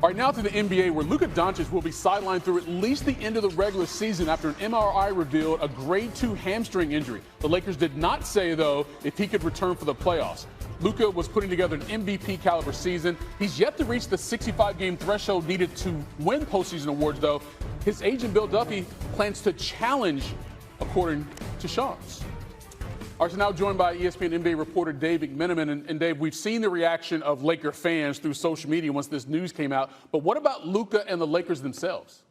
All right, now to the NBA, where Luka Doncic will be sidelined through at least the end of the regular season after an MRI revealed a grade 2 hamstring injury. The Lakers did not say, though, if he could return for the playoffs. Luka was putting together an MVP-caliber season. He's yet to reach the 65-game threshold needed to win postseason awards, though. His agent, Bill Duffy, plans to challenge, according to Shams. All right, so now joined by ESPN NBA reporter Dave McMenamin. And Dave, we've seen the reaction of Laker fans through social media once this news came out. But what about Luka and the Lakers themselves?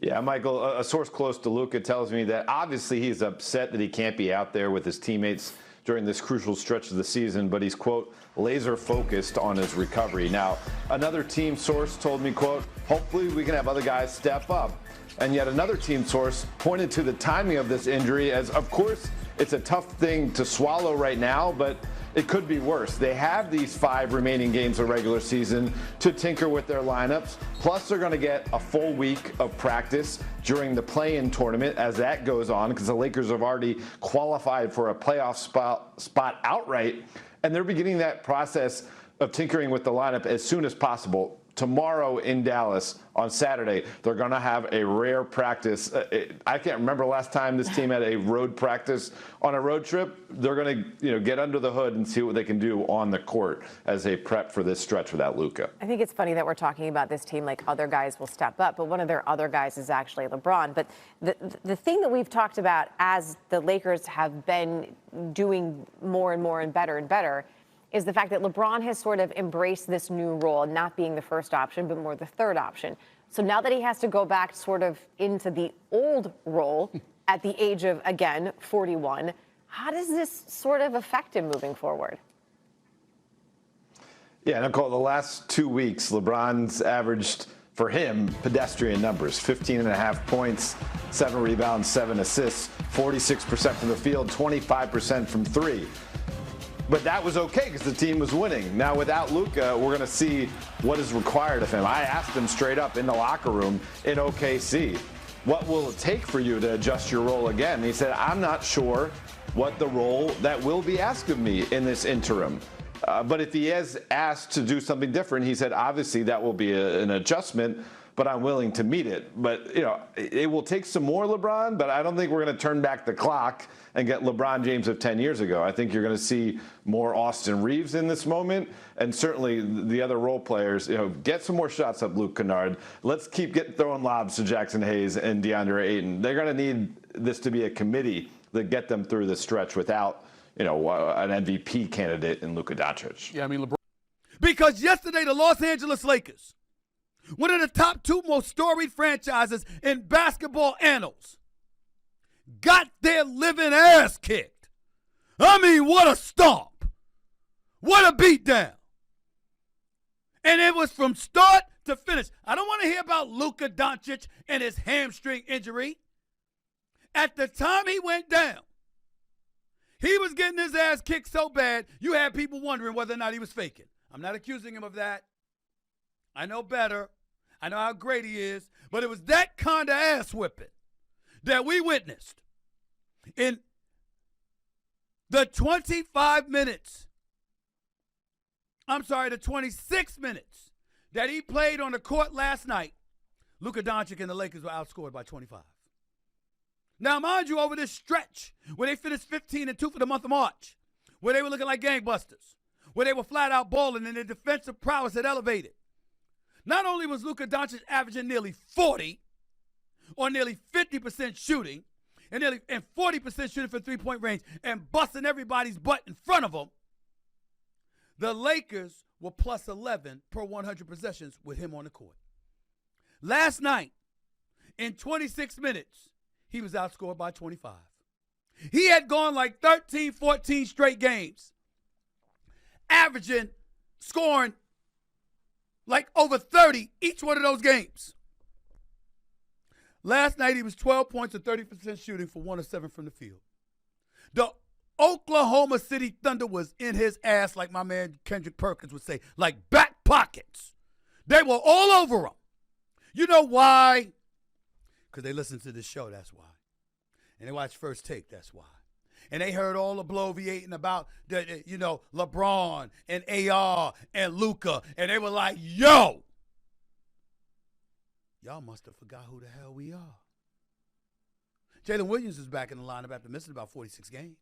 Yeah, Michael, a source close to Luka tells me that obviously he's upset that he can't be out there with his teammates during this crucial stretch of the season, but he's, quote, laser focused on his recovery. Now, another team source told me, quote, hopefully we can have other guys step up. And yet another team source pointed to the timing of this injury as, of course, it's a tough thing to swallow right now, but it could be worse. They have these 5 remaining games of regular season to tinker with their lineups. Plus, they're going to get a full week of practice during the play-in tournament as that goes on, because the Lakers have already qualified for a playoff spot outright. And they're beginning that process of tinkering with the lineup as soon as possible. Tomorrow in Dallas on Saturday, they're going to have a rare practice. I can't remember the last time this team had a road practice on a road trip. They're going to, get under the hood and see what they can do on the court as they prep for this stretch without Luka. I think it's funny that we're talking about this team like other guys will step up, but one of their other guys is actually LeBron. But the thing that we've talked about as the Lakers have been doing more and more and better is the fact that LeBron has sort of embraced this new role, not being the first option, but more the third option. So now that he has to go back sort of into the old role at the age of, again, 41, how does this sort of affect him moving forward? Yeah, Nicole, the last 2 weeks, LeBron's averaged, for him, pedestrian numbers. 15.5 points, 7 rebounds, 7 assists, 46% from the field, 25% from 3. But that was okay because the team was winning. Now, without Luka, we're going to see what is required of him. I asked him straight up in the locker room in OKC, what will it take for you to adjust your role again? And he said, I'm not sure what the role that will be asked of me in this interim. But if he is asked to do something different, he said, obviously that will be an adjustment, but I'm willing to meet it. But, it will take some more LeBron, but I don't think we're going to turn back the clock and get LeBron James of 10 years ago. I think you're going to see more Austin Reeves in this moment, and certainly the other role players, get some more shots up Luke Kennard. Let's keep throwing lobs to Jackson Hayes and DeAndre Ayton. They're going to need this to be a committee that get them through the stretch without, an MVP candidate in Luka Doncic. Yeah, I mean, LeBron. Because yesterday the Los Angeles Lakers, one of the top 2 most storied franchises in basketball annals, got their living ass kicked. I mean, what a stomp. What a beatdown. And it was from start to finish. I don't want to hear about Luka Doncic and his hamstring injury. At the time he went down, he was getting his ass kicked so bad, you had people wondering whether or not he was faking. I'm not accusing him of that. I know better. I know how great he is. But it was that kind of ass whipping that we witnessed in the 26 minutes that he played on the court last night. Luka Doncic and the Lakers were outscored by 25. Now, mind you, over this stretch where they finished 15-2 for the month of March, where they were looking like gangbusters, where they were flat out balling and their defensive prowess had elevated, not only was Luka Doncic averaging nearly 40 or nearly 50% shooting and 40% shooting from three-point range and busting everybody's butt in front of them, the Lakers were plus 11 per 100 possessions with him on the court. Last night, in 26 minutes, he was outscored by 25. He had gone like 13, 14 straight games, scoring like over 30 each one of those games. Last night, he was 12 points and 30% shooting for 1 of 7 from the field. The Oklahoma City Thunder was in his ass, like my man Kendrick Perkins would say, like back pockets. They were all over him. You know why? Because they listen to this show, that's why. And they watch First Take, that's why. And they heard all the bloviating about, LeBron and AR and Luka. And they were like, yo, y'all must have forgot who the hell we are. Jalen Williams is back in the lineup after missing about 46 games.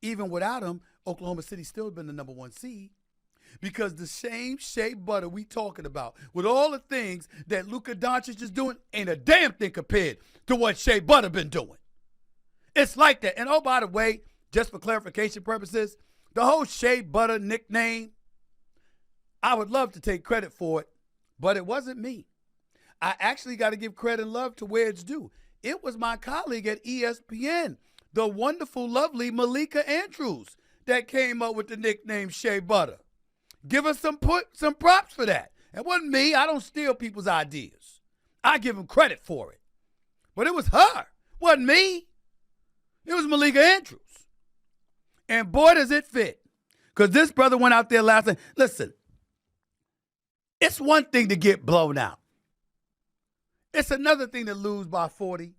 Even without him, Oklahoma City still has been the number 1 seed because the same Shea Butter we talking about with all the things that Luka Doncic is doing ain't a damn thing compared to what Shea Butter been doing. It's like that. And oh, by the way, just for clarification purposes, the whole Shea Butter nickname, I would love to take credit for it, but it wasn't me. I actually got to give credit and love to where it's due. It was my colleague at ESPN, the wonderful, lovely Malika Andrews, that came up with the nickname Shea Butter. Give us some props for that. It wasn't me. I don't steal people's ideas. I give them credit for it. But it was her. It wasn't me. It was Malika Andrews. And boy, does it fit. Because this brother went out there last night. Listen, it's one thing to get blown out. It's another thing to lose by 40.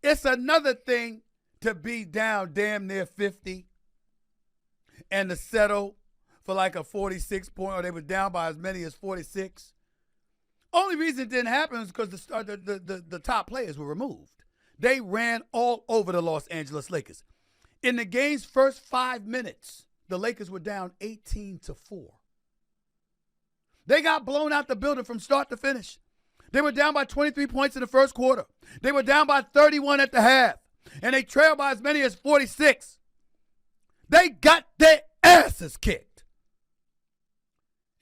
It's another thing to be down damn near 50 and to settle for like a 46 point, or they were down by as many as 46. Only reason it didn't happen is because the top players were removed. They ran all over the Los Angeles Lakers. In the game's first 5 minutes, the Lakers were down 18-4. They got blown out the building from start to finish. They were down by 23 points in the first quarter. They were down by 31 at the half. And they trailed by as many as 46. They got their asses kicked.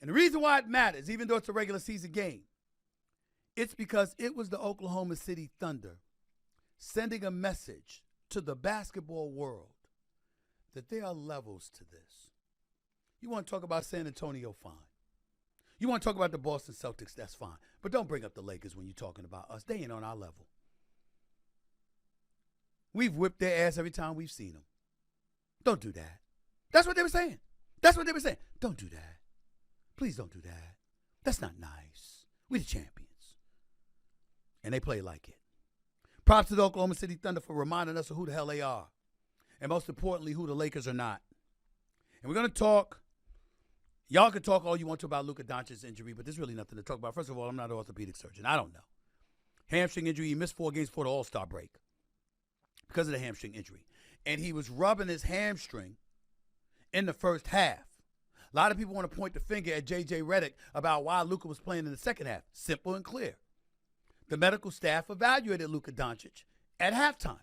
And the reason why it matters, even though it's a regular season game, it's because it was the Oklahoma City Thunder sending a message to the basketball world that there are levels to this. You want to talk about San Antonio, fine. You want to talk about the Boston Celtics, that's fine. But don't bring up the Lakers when you're talking about us. They ain't on our level. We've whipped their ass every time we've seen them. Don't do that. That's what they were saying. That's what they were saying. Don't do that. Please don't do that. That's not nice. We're the champions. And they play like it. Props to the Oklahoma City Thunder for reminding us of who the hell they are. And most importantly, who the Lakers are not. And we're going to talk. Y'all can talk all you want to about Luka Doncic's injury, but there's really nothing to talk about. First of all, I'm not an orthopedic surgeon. I don't know. Hamstring injury. He missed 4 games before the All-Star break because of the hamstring injury. And he was rubbing his hamstring in the first half. A lot of people want to point the finger at J.J. Redick about why Luka was playing in the second half. Simple and clear. The medical staff evaluated Luka Doncic at halftime.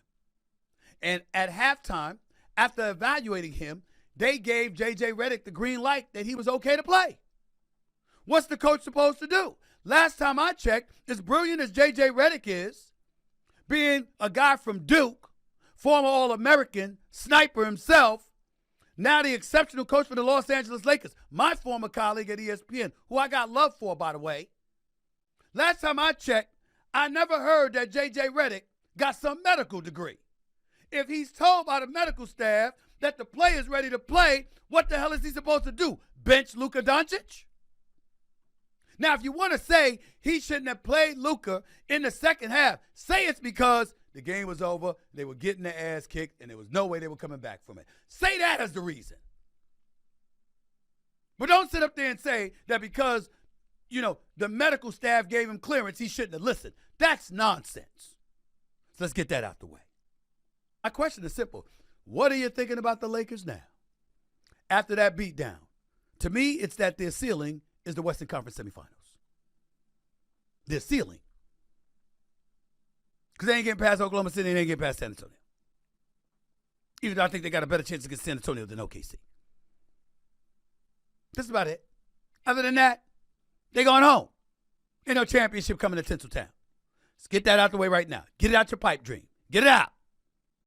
And at halftime, after evaluating him, they gave J.J. Redick the green light that he was okay to play. What's the coach supposed to do? Last time I checked, as brilliant as J.J. Redick is, being a guy from Duke, former All-American, sniper himself, now the exceptional coach for the Los Angeles Lakers, my former colleague at ESPN, who I got love for, by the way. Last time I checked, I never heard that J.J. Redick got some medical degree. If he's told by the medical staff that the player's ready to play, what the hell is he supposed to do? Bench Luka Doncic? Now, if you want to say he shouldn't have played Luka in the second half, say it's because the game was over, they were getting their ass kicked, and there was no way they were coming back from it. Say that as the reason. But don't sit up there and say that because, the medical staff gave him clearance, he shouldn't have listened. That's nonsense. So let's get that out the way. My question is simple. What are you thinking about the Lakers now? After that beatdown. To me, it's that their ceiling is the Western Conference semifinals. Their ceiling. Because they ain't getting past Oklahoma City, they ain't getting past San Antonio. Even though I think they got a better chance against San Antonio than OKC. That's about it. Other than that, they going home. Ain't no championship coming to Tinseltown. Let's get that out the way right now. Get it out your pipe dream. Get it out.